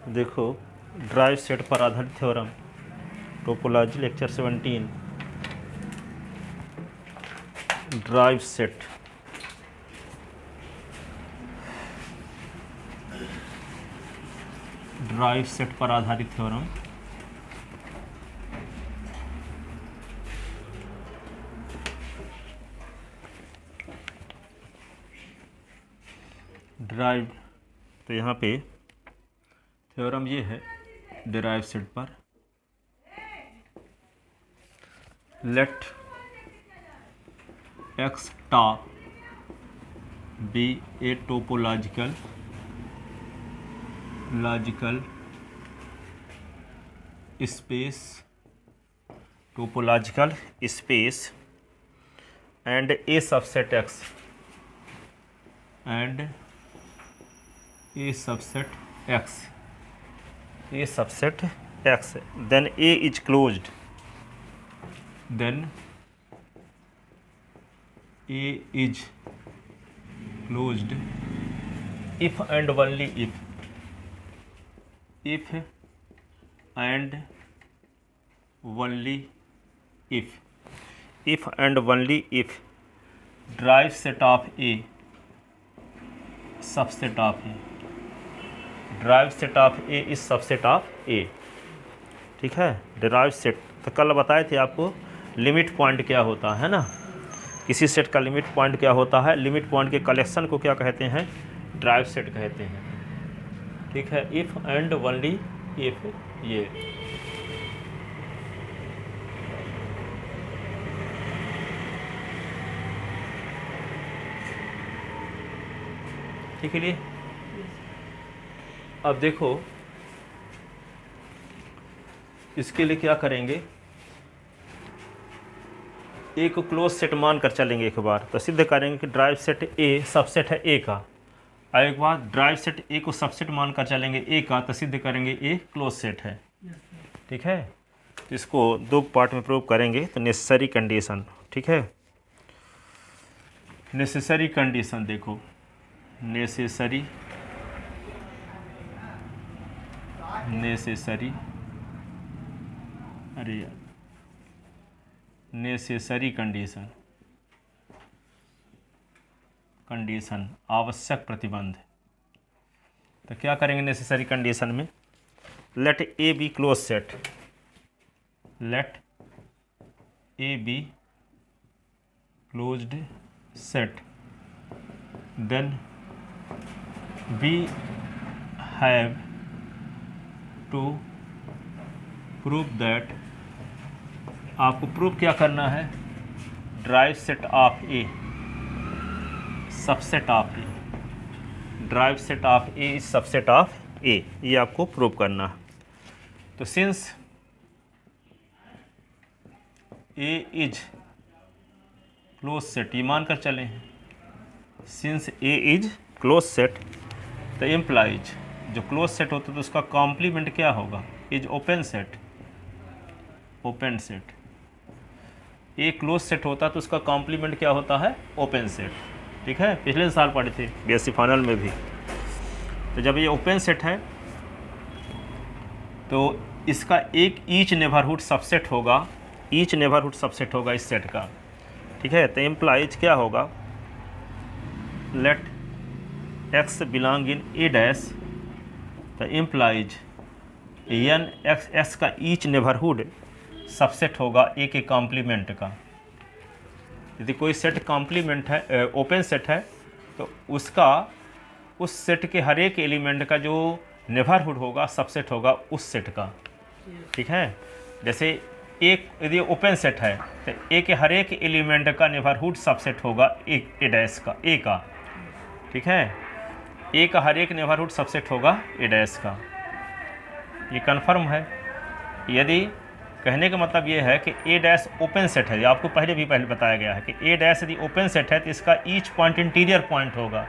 देखो, derived set पर आधारित theorem, topology, lecture 17। Drive set, drive set पर आधारित थ्योरम। ड्राइव, तो यहाँ पे थ्योरम ये है ड्राइव सेट पर, लेट एक्स टा be a topological space, topological space and a subset x and a subset x, a subset x, then a is closed, then a is closed if and only if and only if and only if derived set of A subset of A, derived set of A is subset of A. ठीक है, derived set, तो कल बताए थे आपको limit point क्या होता है ना, किसी सेट का लिमिट पॉइंट क्या होता है, लिमिट पॉइंट के कलेक्शन को क्या कहते हैं, ड्राइव सेट कहते हैं। ठीक है, इफ़ एंड ओनली इफ, ये ठीक है। लिए अब देखो, इसके लिए क्या करेंगे, ए को क्लोज सेट मान कर चलेंगे एक बार, तो सिद्ध करेंगे कि ड्राइव सेट ए सबसेट है ए का, और एक बार ड्राइव सेट ए को सबसेट मान कर चलेंगे ए का, तो सिद्ध करेंगे ए क्लोज सेट है। ठीक है, तो इसको दो पार्ट में प्रूव करेंगे। तो नेसेसरी कंडीशन, ठीक है, नेसेसरी कंडीशन देखो, नेसेसरी अरे यार, नेसेसरी कंडीशन आवश्यक प्रतिबंध। तो क्या करेंगे नेसेसरी कंडीशन में, let A be close set, let A be closed set, then we have to prove that, आपको प्रूव क्या करना है, derived set of A subset of A, derived set of A is subset of A, ये आपको prove करना है। तो since A is close set, ये मान कर चले हैं, since A is close set, तो इम्प्लाइज जो क्लोज सेट होता है तो उसका कॉम्प्लीमेंट क्या होगा, is open set, open set. A close set होता है तो उसका कॉम्प्लीमेंट क्या होता है, ओपन सेट। ठीक है, पिछले साल पढ़े थे बीएससी फाइनल में भी। तो जब ये ओपन सेट है तो इसका एक ईच नेबरहुड सबसेट होगा, ईच नेबरहुड सबसेट होगा इस सेट का। ठीक है, तो इम्प्लाइज क्या होगा, let X belong in A dash, तो इम्प्लाइज एन एक्स का ईच नेबरहुड सबसेट होगा ए के कॉम्प्लीमेंट का। यदि कोई सेट कॉम्प्लीमेंट है, ओपन सेट है, तो उसका उस सेट के हर एक एलिमेंट का जो नेबरहुड होगा सबसेट होगा उस सेट का। ठीक है, जैसे एक यदि ओपन सेट है तो ए के हर एक एलिमेंट का नेबरहुड सबसेट होगा ए डैश का, ए का। ठीक है, ए का हर एक नेबरहुड सबसेट होगा ए डैश का, ये कन्फर्म है। यदि कहने का मतलब ये है कि ए डैश ओपन सेट है, आपको पहले बताया गया है कि ए डैश यदि ओपन सेट है तो इसका ईच पॉइंट इंटीरियर पॉइंट होगा।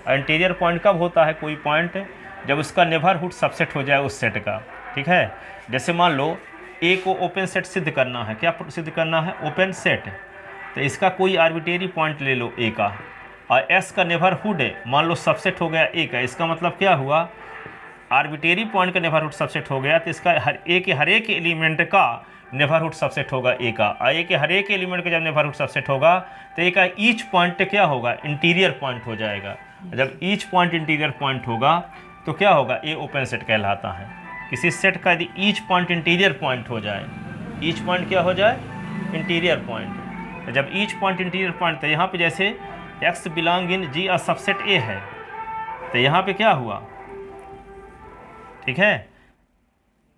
और इंटीरियर पॉइंट कब होता है कोई पॉइंट, जब उसका नेबरहुड सबसेट हो जाए उस सेट का। ठीक है, जैसे मान लो ए को ओपन सेट सिद्ध करना है, क्या सिद्ध करना है, ओपन सेट, तो इसका कोई आर्बिट्रेरी पॉइंट ले लो ए का, और एस का नेबरहुड मान लो सबसेट हो गया ए का, इसका मतलब क्या हुआ, आर्बिटेरी पॉइंट का नेबरहुड सबसेट हो गया तो इसका हर एक एलिमेंट का नेबरहुड सबसेट होगा ए का। ए के हर एक एलिमेंट का जब नेबरहुड सबसेट होगा तो ए का ईच पॉइंट क्या होगा, इंटीरियर पॉइंट हो जाएगा। जब ईच पॉइंट इंटीरियर पॉइंट होगा तो क्या होगा, ए ओपन सेट कहलाता है। किसी सेट का यदि ईच पॉइंट इंटीरियर पॉइंट हो जाए, ईच पॉइंट क्या हो जाए, इंटीरियर पॉइंट। तो जब ईच पॉइंट इंटीरियर पॉइंट, तो यहाँ पे जैसे X belong in G a subset A है, तो यहाँ पे क्या हुआ, ठीक है,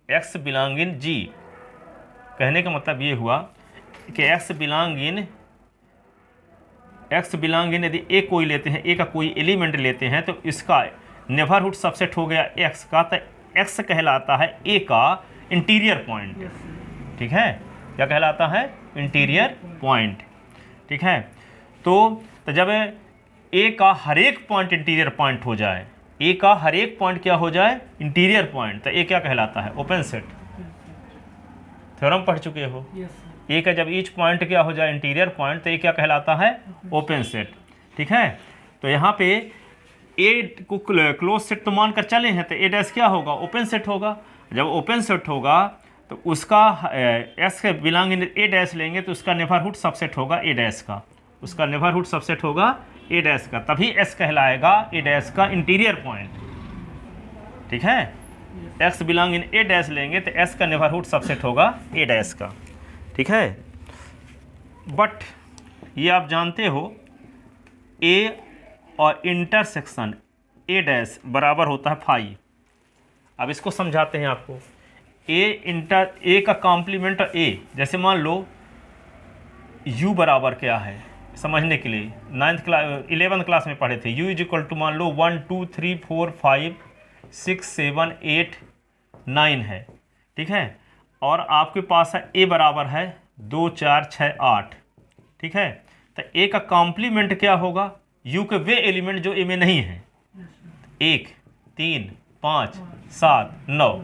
एक्स बिलोंग इन जी, कहने का मतलब ये हुआ कि एक्स बिलोंग इन यदि ए कोई लेते हैं, ए का कोई एलिमेंट लेते हैं, तो इसका नेबरहुड सबसेट हो गया एक्स का, तो एक्स कहलाता है ए का इंटीरियर पॉइंट। ठीक है, क्या कहलाता है, इंटीरियर पॉइंट। ठीक है, तो जब ए का हर एक पॉइंट इंटीरियर पॉइंट हो जाए, ए का हर एक पॉइंट क्या हो जाए, इंटीरियर पॉइंट, तो ए क्या कहलाता है, ओपन सेट। थ्योरम पढ़ चुके हो। ए का जब ईच पॉइंट क्या हो जाए, इंटीरियर पॉइंट, तो ए क्या कहलाता है, ओपन सेट। ठीक है, तो यहाँ पे ए को क्लोज सेट तो मान कर चले हैं, तो ए डैश क्या होगा, ओपन सेट होगा। जब ओपन सेट होगा तो उसका एस के बिलोंग इन ए डैश लेंगे तो उसका नेबरहुड सबसेट होगा ए डैश का, उसका नेबरहुड सबसेट होगा ए डैश का, तभी एस कहलाएगा ए डैश का इंटीरियर पॉइंट। ठीक है, x belong in A dash लेंगे तो एस का नेबरहुड सबसेट होगा ए डैश का। ठीक है, बट ये आप जानते हो ए और इंटरसेक्शन ए डैश बराबर होता है फाई। अब इसको समझाते हैं आपको। ए का कॉम्प्लीमेंट ए, जैसे मान लो यू बराबर क्या है, समझने के लिए 11th क्लास में पढ़े थे। यू इज इक्वल टू मान लो 1 2 3 4 5 6 7 8 9 है। ठीक है, और आपके पास है ए बराबर है 2 4 6 8। ठीक है, तो ए का कॉम्प्लीमेंट क्या होगा, यू के वे एलिमेंट जो ए में नहीं है, 1 3 5 7 9।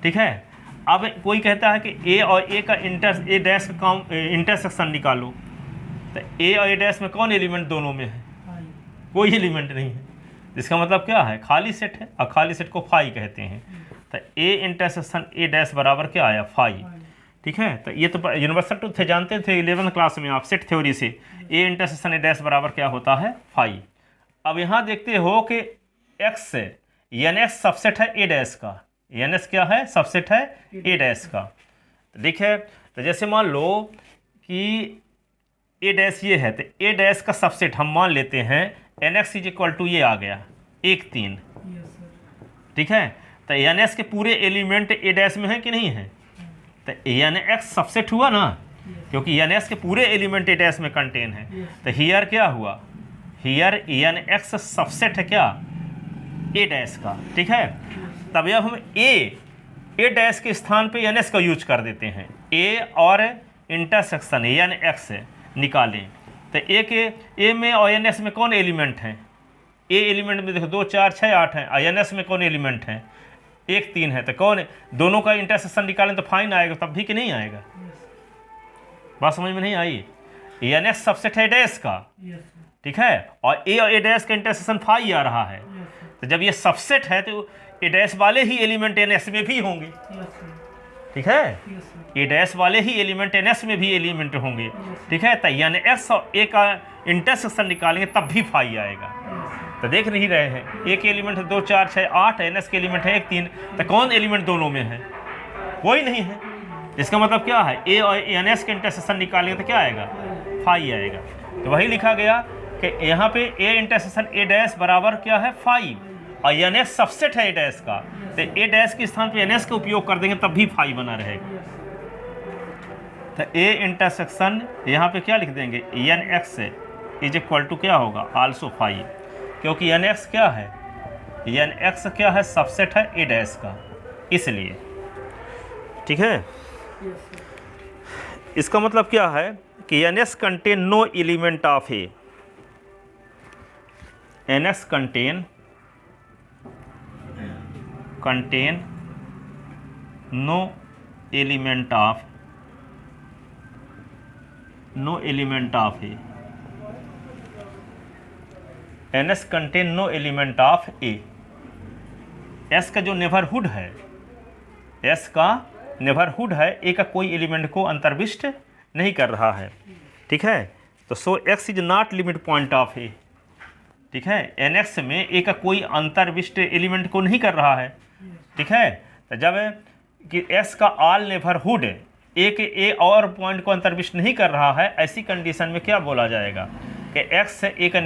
ठीक है, अब कोई कहता है कि ए और ए का ए डैश का इंटरसेक्शन निकालो, तो ए और ए डैश में कौन एलिमेंट दोनों में है, कोई एलिमेंट नहीं है। इसका मतलब क्या है, खाली सेट है, और खाली सेट को फाई कहते हैं। तो ए इंटरसेक्शन ए डैश बराबर क्या आया, फाई। ठीक है, तो ये तो यूनिवर्सल ट्रूथ थे, जानते थे 11th क्लास में आप सेट थ्योरी से, ए इंटरसेक्शन ए डैश बराबर क्या होता है, फाई। अब यहाँ देखते हो कि एक्स से एन एक्स सबसेट है ए डैश का, एन एस क्या है, सबसेट है ए डैश का। देखिए, तो जैसे मान लो कि ए डैश ये है, तो ए डैश का सबसेट हम मान लेते हैं N X is equal to ये आ गया 1 3। ठीक है, तो एन एस के पूरे एलिमेंट ए डैश में है कि नहीं है, तो एन एक्स सबसेट हुआ ना, क्योंकि एन एस के पूरे एलिमेंट ए डैश में कंटेन है। तो हियर क्या हुआ, हियर एन एक्स सबसेट है क्या, ए डैश का। ठीक है, तब अब हम ए डैश के स्थान पे एन एस का यूज कर देते हैं, ए और इंटरसेक्शन एन एक्स निकालें, तो ए में और एन एस में कौन एलिमेंट है, ए एलिमेंट में देखो 2 4 6 8 है, और एन एस में कौन एलिमेंट है, 1 3 है, तो कौन, दोनों का इंटरसेक्शन निकालें तो फाइन आएगा, तब भी कि नहीं आएगा। बात समझ में नहीं आई, एन एक्स सबसेट है डैश का। ठीक है, और ए डैश का इंटरसेक्शन फाई आ रहा है, तो जब ये सबसेट है तो ए डैश वाले ही एलिमेंट एन एस में भी होंगे। ठीक है, ए डैश वाले ही एलिमेंट एन एस में भी एलिमेंट होंगे। ठीक है, तो एन एक्स और ए का इंटरसेक्शन निकालेंगे तब भी फाई आएगा। तो देख नहीं रहे हैं, एक एलिमेंट है 2 4 6 8, एन एस के एलिमेंट है 1 3, तो कौन एलिमेंट दोनों में है, कोई नहीं है। इसका मतलब क्या है, ए और एन एस के इंटरसेक्शन निकालेंगे तो क्या आएगा, फाई आएगा। तो वही लिखा गया कि यहाँ पे ए इंटरसेक्शन ए डैश बराबर क्या है, फाई, और एन एस सबसेट है ए डैश का, तो ए डैश के स्थान पे एन एस का उपयोग कर देंगे तब भी फाई बना रहेगा। तो ए इंटरसेक्शन यहाँ पे क्या लिख देंगे, N X is equal to क्या होगा, आल्सो फाई, क्योंकि एन एक्स क्या है, एन एक्स क्या है, सबसेट है ए डैश का, इसलिए। ठीक है, इसका मतलब क्या है कि N S contain no element of A, N X contain no element of A, N S contain no element of A. S का जो नेबरहुड है, एस का नेबरहुड है, ए का कोई एलिमेंट को अंतर्विष्ट नहीं कर रहा है, ठीक है। तो so X is not limit point of A, ठीक है। एन एक्स में ए का कोई अंतर्विष्ट एलिमेंट को नहीं कर रहा है, ठीक है। तो जब कि एस का ऑल नेबरहुड ए के ए और पॉइंट को अंतर्विष्ट नहीं कर रहा है, ऐसी कंडीशन में क्या बोला जाएगा कि एक्स ए का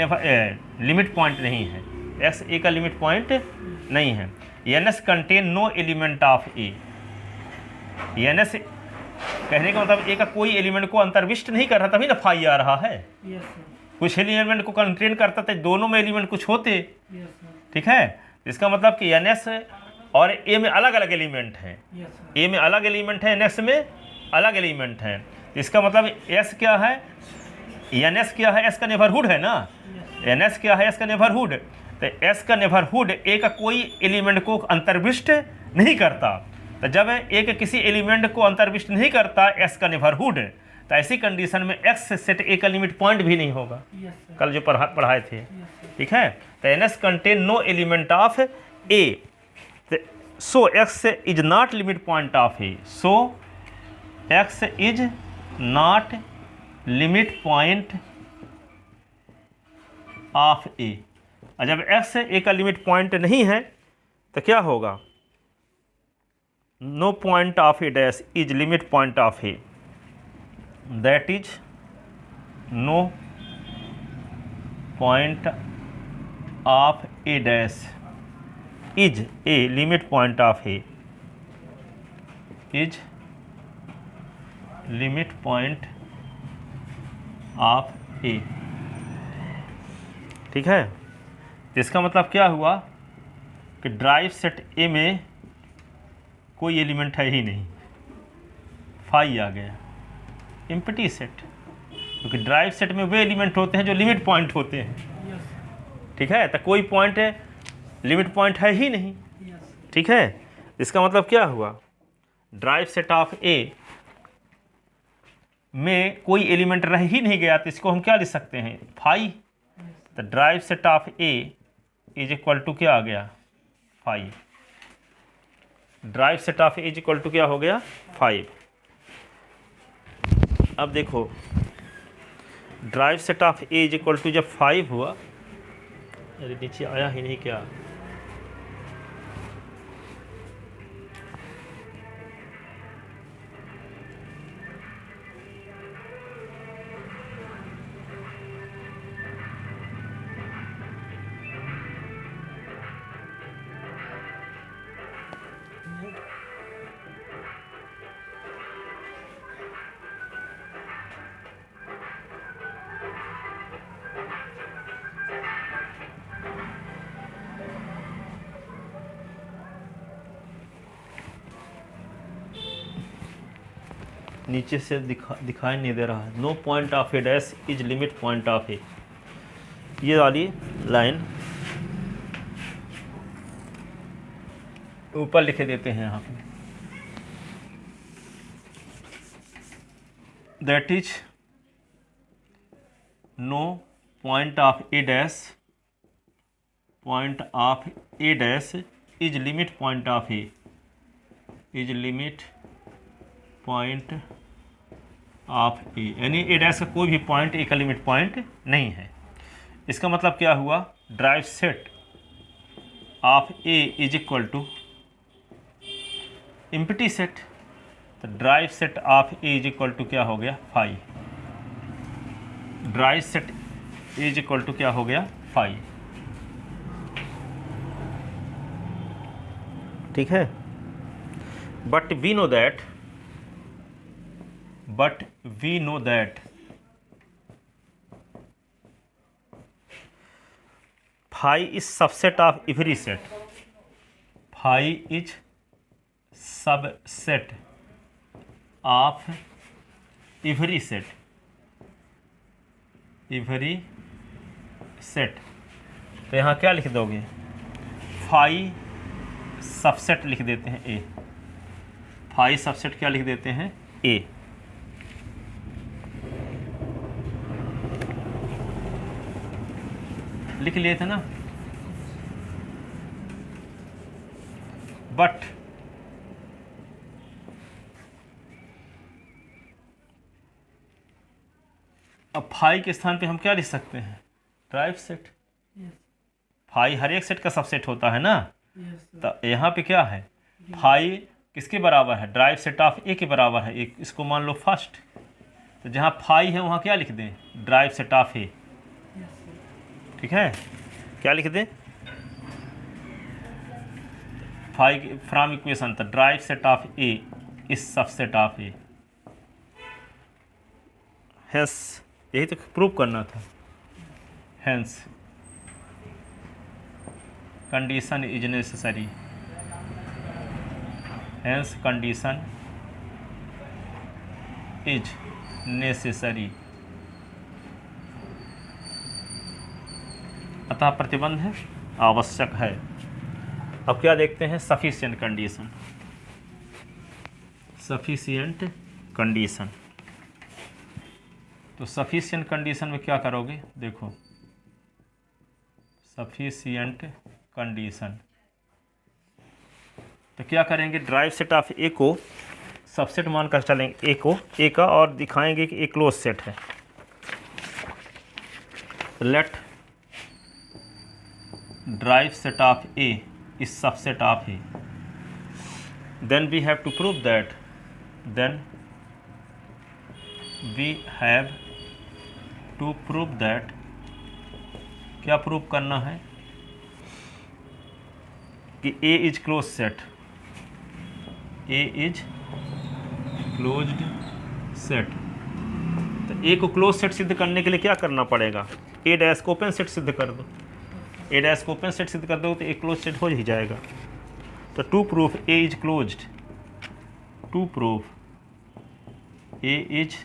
लिमिट पॉइंट नहीं है, एक्स ए का लिमिट पॉइंट नहीं है। N S contain no element of A, N S कहने का मतलब ए का कोई एलिमेंट को अंतर्विष्ट नहीं कर रहा, तभी ना फाई आ रहा है। कुछ एलिमेंट को कंटेन करता था, दोनों में एलिमेंट कुछ होते, ठीक है। इसका मतलब कि एन एस और ए में अलग अलग एलिमेंट हैं, ए में अलग एलिमेंट है, एन एस में अलग एलिमेंट है। इसका मतलब एस क्या है, एन एस क्या है, एस का नेबरहुड है ना, एन एस क्या है, एस का नेबरहुड। तो एस का नेबरहुड ए का कोई एलिमेंट को अंतर्विष्ट नहीं करता। तो जब ए के किसी एलिमेंट को अंतर्विष्ट नहीं करता एस का नेबरहुड, तो ऐसी कंडीशन में एक्स सेट ए का लिमिट पॉइंट भी नहीं होगा, कल जो पढ़ाए थे, ठीक है। तो N S contain no element of A, so X is not limit point of A, so X is not limit point of A. और जब एक्स ए का लिमिट पॉइंट नहीं है तो क्या होगा, no point of A dash is limit point of A, that is no point of A dash is a limit point of A, is limit point of A, ठीक है। इसका मतलब क्या हुआ कि ड्राइव सेट ए में कोई एलिमेंट है ही नहीं, फाई आ गया, एम्प्टी सेट, क्योंकि ड्राइव सेट में वे एलिमेंट होते हैं जो लिमिट पॉइंट होते हैं, ठीक है। तो कोई पॉइंट है, लिमिट पॉइंट है ही नहीं, ठीक है। इसका मतलब क्या हुआ, ड्राइव सेट ऑफ ए में कोई एलिमेंट रह ही नहीं गया, तो इसको हम क्या लिख सकते हैं, फाई। तो derived set of A is equal to क्या आ गया, phi. Derived set of A is equal to क्या हो गया, 5। अब देखो derived set of A is equal to जब 5 हुआ, अरे नीचे आया ही नहीं क्या, नीचे से दिखाई नहीं दे रहा है, no point of A dash is limit point of A, ये वाली लाइन ऊपर लिखे देते हैं यहाँ पे, that is no point of A dash, point of A dash is limit point of A, is limit point of A, यानी A dash का कोई भी पॉइंट ए का लिमिट पॉइंट नहीं है। इसका मतलब क्या हुआ, derived set of A is equal to empty set, तो derived set of A is equal to क्या हो गया, 5। Derived set is equal to क्या हो गया, 5, ठीक है। But we know that phi is subset of every set, phi is subset of every set, तो यहाँ क्या लिख दोगे, phi सबसेट लिख देते हैं ए, phi सबसेट क्या लिख देते हैं, ए। लिख लिए थे ना, बट अब फाई के स्थान पे हम क्या लिख सकते हैं, ड्राइव सेट। फाई हर एक सेट का सबसेट होता है ना, तो यहाँ पे क्या है, फाई किसके बराबर है, ड्राइव सेट ऑफ ए के बराबर है, एक इसको मान लो फर्स्ट, तो जहाँ फाई है वहाँ क्या लिख दें, ड्राइव सेट ऑफ ए। ठीक है, क्या लिख दें, फाई फ्रॉम इक्वेशन, तो derived set of A is subset of A. Hence यही तो प्रूव करना था, hence condition is necessary, hence condition is necessary, अतः प्रतिबंध है आवश्यक है। अब क्या देखते हैं, सफिशिएंट कंडीशन। सफिशिएंट कंडीशन, तो सफिशिएंट कंडीशन में क्या करोगे, देखो सफिशिएंट कंडीशन, तो क्या करेंगे, ड्राइव सेट ऑफ ए को सबसेट मानकर चलेंगे, ए को, ए का, और दिखाएंगे कि ए क्लोज सेट है। Let derived set of A is subset of A, then we have to prove that, then we have to prove that, क्या प्रूव करना है कि A is close set, A is closed set. तो A को close set सिद्ध करने के लिए क्या करना पड़ेगा, ए डैश को ओपन सेट सिद्ध कर दो, ए डैश को ओपन सेट सिद्ध कर दो तो ए क्लोज सेट हो ही जाएगा। तो to proof A is closed, to proof A is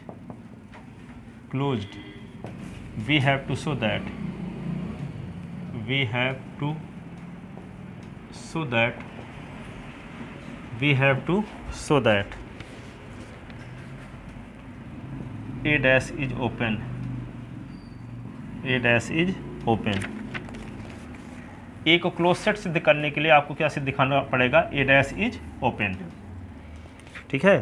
closed, we have to show that, we have to show that, we have to show that a dash is open, a dash is open। ए को close set सिद्ध करने के लिए आपको क्या सिद्ध दिखाना पड़ेगा, ए डैश इज ओपन। ठीक है,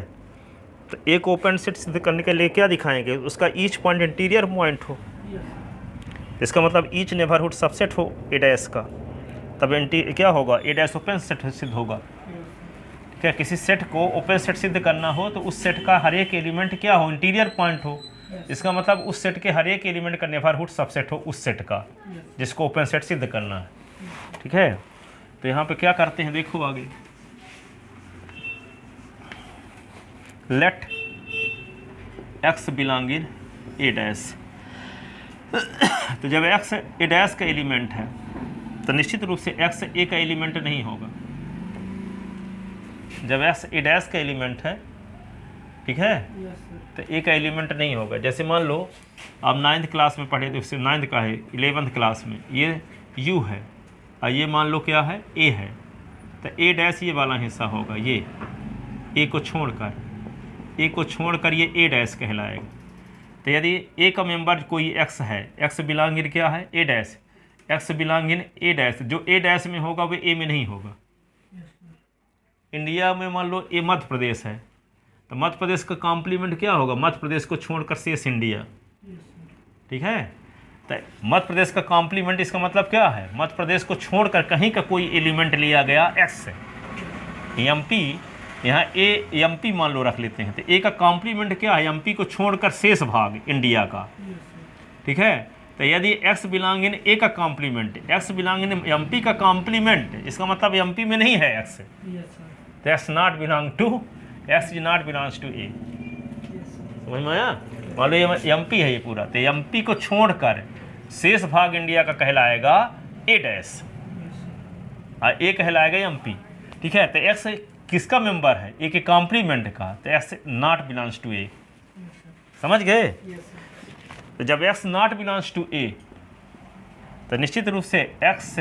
तो ए को ओपन सेट सिद्ध करने के लिए क्या दिखाएंगे, उसका ईच पॉइंट इंटीरियर पॉइंट हो, इसका मतलब ईच नेबरहुड सबसेट हो ए डैश का, तब क्या होगा, ए डैश ओपन सेट सिद्ध होगा। ठीक है, किसी सेट को ओपन सेट सिद्ध करना हो तो उस सेट का हर एक एलिमेंट क्या हो, इंटीरियर पॉइंट हो, इसका मतलब उस सेट के हर एक एलिमेंट का नेबरहुड सबसेट हो उस सेट का जिसको ओपन सेट सिद्ध करना है। ठीक है, तो यहाँ पे क्या करते हैं, देखो आगे, let X belong in A dash. तो जब x ए डैश का एलिमेंट है तो निश्चित रूप से x ए का एलिमेंट नहीं होगा। जब x ए डैश का एलिमेंट है, ठीक है, तो ए का एलिमेंट नहीं होगा। जैसे मान लो आप 9th क्लास में पढ़े, तो इससे 9th का है, 11th क्लास में ये u है और ये मान लो क्या है, a है, तो ए डैश ये वाला हिस्सा होगा, ये ए को छोड़कर ये ए डैश कहलाएगा। तो यदि ए का मेंबर कोई x है, x बिलोंग इन क्या है, A dash, x belong in A dash, जो ए डैश में होगा वो ए में नहीं होगा। इंडिया में मान लो ए मध्य प्रदेश है, तो मध्य प्रदेश का कॉम्प्लीमेंट क्या होगा, मध्य प्रदेश को छोड़कर शेष इंडिया। ठीक है, तो मध्य प्रदेश का कॉम्प्लीमेंट, इसका मतलब क्या है, मध्य प्रदेश को छोड़कर कहीं का कोई एलिमेंट लिया गया x से, एमपी, यहाँ ए एमपी मान लो रख लेते हैं, तो ए का कॉम्प्लीमेंट क्या है, एमपी को छोड़कर शेष भाग इंडिया का। ठीक है, तो यदि x बिलोंग इन ए का complement, x belong in MP का कॉम्प्लीमेंट, इसका मतलब एमपी में नहीं है x, तो x not belong to, x is not belongs to A. समझ में आया, मान लो ये एमपी है ये पूरा, तो एमपी को छोड़कर शेष भाग इंडिया का कहलाएगा ए डैश और ए कहलाएगा एमपी। ठीक है, तो x किसका मेंबर है, ए के कॉम्प्लीमेंट का, तो x not belongs to A. समझ गए, तो जब x not belongs to A तो निश्चित रूप से x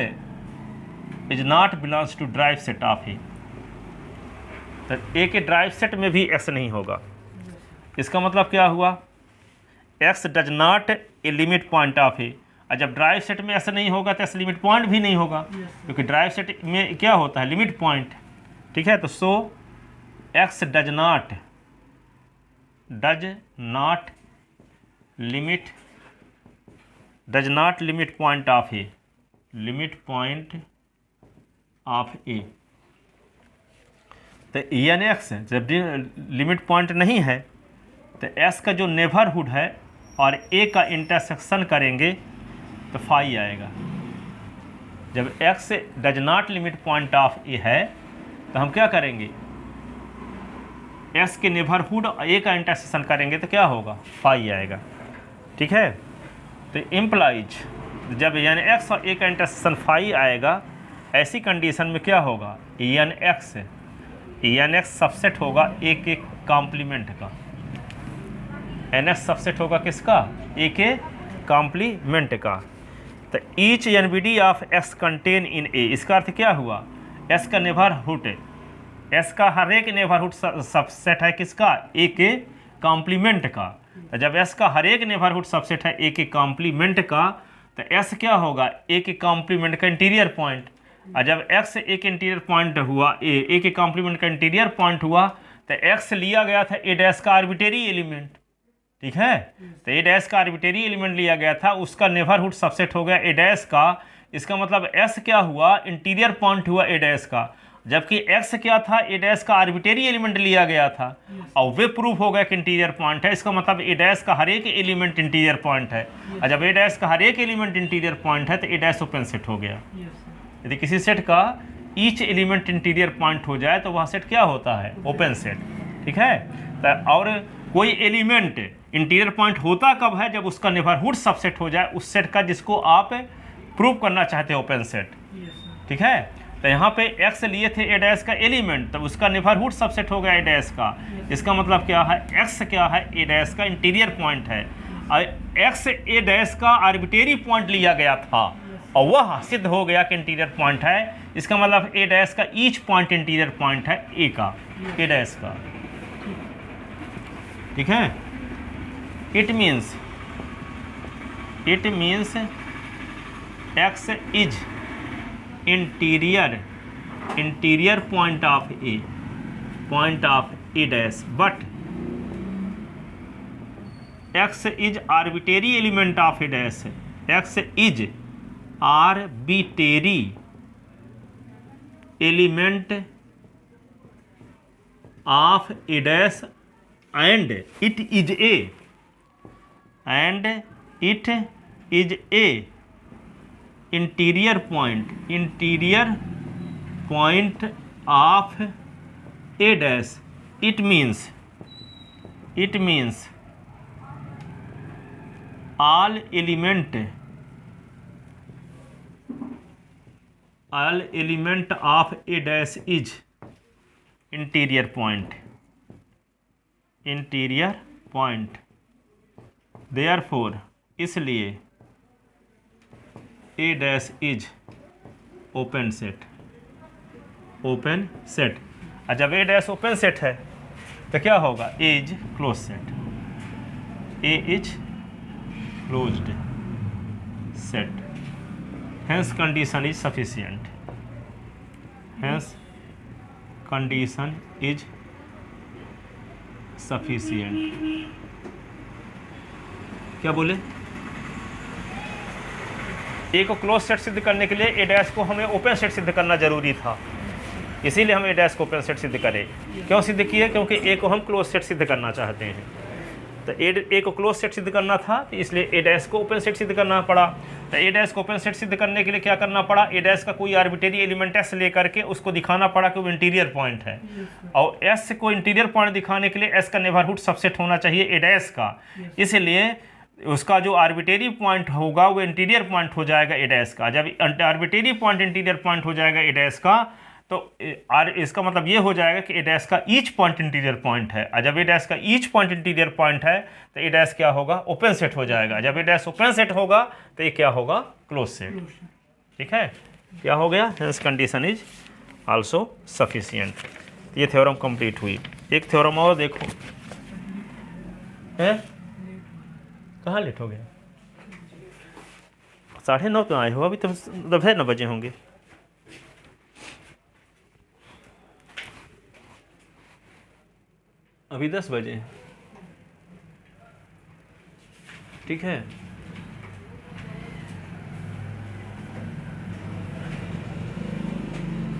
is not belongs to derived set of A, तो ए के ड्राइव सेट में भी x नहीं होगा। इसका मतलब क्या हुआ, x does not a limit point of A, और जब ड्राइव सेट में x नहीं होगा तो x लिमिट पॉइंट भी नहीं होगा, क्योंकि ड्राइव सेट में क्या होता है, लिमिट पॉइंट, ठीक है। तो so X does not limit point of A, तो एन एक्स जब लिमिट पॉइंट नहीं है तो एस का जो नेबरहुड है और ए का इंटरसेक्शन करेंगे तो फाई आएगा। जब X does not limit point of A है तो हम क्या करेंगे, एस के नेबरहुड और ए का इंटरसेक्शन करेंगे तो क्या होगा, फाई आएगा। ठीक है। तो इम्प्लाइज जब एन एक्स और ए का इंटरसेक्शन फाई आएगा, ऐसी कंडीशन में क्या होगा, एन एक्स सबसेट होगा ए के कॉम्प्लीमेंट का। एन एक्स सबसेट होगा किसका, ए के कॉम्प्लीमेंट का। तो each NBD of X contain in A, इसका अर्थ क्या हुआ, एस का नेबरहुड, एस का हर एक नेबरहुड सबसेट है किसका, ए के कॉम्प्लीमेंट का। तो जब एस का हर एक नेबरहुड सबसेट है ए के कॉम्प्लीमेंट का, तो एस क्या होगा, ए के कॉम्प्लीमेंट का इंटीरियर पॉइंट। और जब एक्स एक इंटीरियर पॉइंट हुआ, ए के कॉम्प्लीमेंट का इंटीरियर पॉइंट हुआ, तो एक्स लिया गया था ए डैश का आर्बिट्रेरी एलिमेंट। ठीक है। तो ए डैश का आर्बिट्रेरी एलिमेंट लिया गया था, उसका नेबरहुड सबसेट हो गया ए डैश का। इसका मतलब एस क्या हुआ, इंटीरियर पॉइंट हुआ ए डैश का, जबकि एक्स क्या था, ए डैश का आर्बिट्रेरी एलिमेंट लिया गया था और वे प्रूफ हो गया कि इंटीरियर पॉइंट है। इसका मतलब ए डैश का हर एक एलिमेंट इंटीरियर पॉइंट है, और जब ए डैश का हर एक एलिमेंट इंटीरियर पॉइंट है तो ए डैश ओपन सेट हो गया। यदि किसी सेट का ईच एलिमेंट इंटीरियर पॉइंट हो जाए तो वह सेट क्या होता है, ओपन सेट। ठीक है। तो और कोई एलिमेंट इंटीरियर पॉइंट होता कब है, जब उसका नेबरहुड सबसेट हो जाए उस सेट का जिसको आप प्रूव करना चाहते हैं, ओपन सेट। ठीक है। तो यहाँ पे एक्स लिए थे ए डैश का एलिमेंट, तब उसका नेबरहुड सबसेट हो गया ए डैश का। इसका मतलब क्या है, एक्स क्या है, ए डैश का इंटीरियर पॉइंट है, और एक्स ए डैश का आर्बिट्रेरी पॉइंट लिया गया था और वह सिद्ध हो गया कि इंटीरियर पॉइंट है। इसका मतलब ए डैश का ईच पॉइंट इंटीरियर पॉइंट है ए का, ए डैश का। ठीक है। It means x is interior point of A dash, but x is arbitrary element of A dash, x is arbitrary element of A dash and it is a interior point of a dash. It means all element of a dash is interior point, therefore इसलिए ए dash is open set. और जब ए dash open set है तो क्या होगा, A is close set, A is closed set, hence condition is sufficient, sufficient. क्या बोले, ए को क्लोज सेट सिद्ध करने के लिए ए डैश को हमें ओपन सेट सिद्ध करना जरूरी था, इसीलिए हम ए डैश को ओपन सेट सिद्ध करें। क्यों सिद्ध किए, क्योंकि ए को हम क्लोज सेट सिद्ध करना चाहते हैं। तो ए को क्लोज सेट सिद्ध करना था, तो इसलिए ए डैश को ओपन सेट सिद्ध करना पड़ा। तो ए डैश को ओपन सेट सिद्ध करने के लिए क्या करना पड़ा, ए डैश का कोई आर्बिट्रेरी एलिमेंट एस लेकर के उसको दिखाना पड़ा कि वो इंटीरियर पॉइंट है, और एस को इंटीरियर पॉइंट दिखाने के लिए एस का नेबरहुड सबसेट होना चाहिए ए डैश का, इसलिए उसका जो आर्बिट्रेरी पॉइंट होगा वो इंटीरियर पॉइंट हो जाएगा ए डैश का। जब आर्बिट्रेरी पॉइंट इंटीरियर पॉइंट हो जाएगा ए डैश का, तो इसका मतलब ये हो जाएगा कि ए डैश का ईच पॉइंट इंटीरियर पॉइंट है, और जब ए डैश का ईच पॉइंट इंटीरियर पॉइंट है तो ए डैश क्या होगा, ओपन सेट हो जाएगा। जब ए डैश ओपन सेट होगा तो ये क्या होगा, क्लोज सेट। ठीक है। क्या हो गया, hence condition is also sufficient. ये थ्योरम कंप्लीट हुई। एक थ्योरम और देखो, है कहाँ लेट हो गया, 9:30 पे आए हो, अभी तो 9 बजे होंगे। अभी 10 बजे, ठीक है।